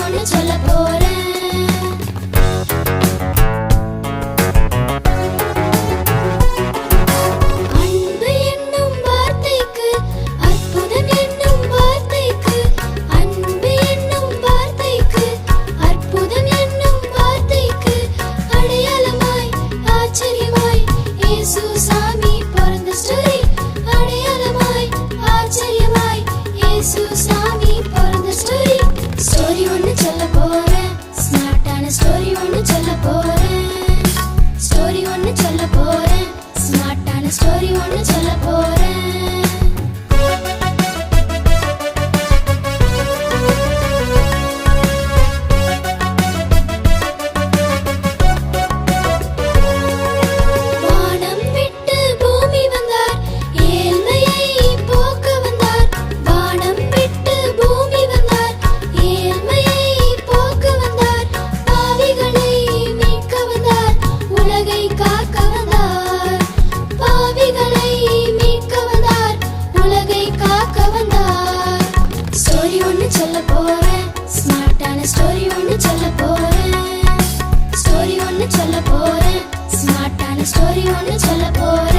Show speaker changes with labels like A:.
A: ஒன்னு சொல்ல போறேன். அன்பு என்னும் வார்த்தைக்கு, அற்புதம் என்னும் வார்த்தைக்கு, அன்பு என்னும் வார்த்தைக்கு, அற்புதம் என்னும் வார்த்தைக்கு அடையாளமாய் ஆச்சரியமாய் இயேசு சாமி பிறந்த ஸ்டோரி. அடையாளமாய் ஆச்சரியமாய் இயேசு சாமி பிறந்த ஸ்டோரி. ஸ்டோரி ஒன்னு சொல்ல போறேன், ஸ்மார்ட்டான ஸ்டோரி ஒன்னு சொல்ல போறேன். ஸ்டோரி ஒன்னு சொல்ல போறேன், ஸ்மார்ட்டான ஸ்டோரி ஒன்னு சொல்ல போறேன். வானம் விட்டு பூமி வந்தார், ஏழ்மையை போக்க வந்தார். வானம் விட்டு பூமி வந்தார், ஏழ்மையை போக்க வந்தார். பாவிகளை மீட்க வந்தார், உலகை காக்க வந்தார். பாவிகளை மீட்க வந்தார், உலகை காக்க வந்தார். ஸ்டோரி ஒன்னு சொல்ல போறேன், ஸ்மார்ட்டான ஸ்டோரி ஒன்னு சொல்ல போறேன். ஸ்டோரி ஒன்னு சொல்ல போறேன், ஸ்மார்ட்டான ஸ்டோரி ஒன்னு சொல்ல போறேன்.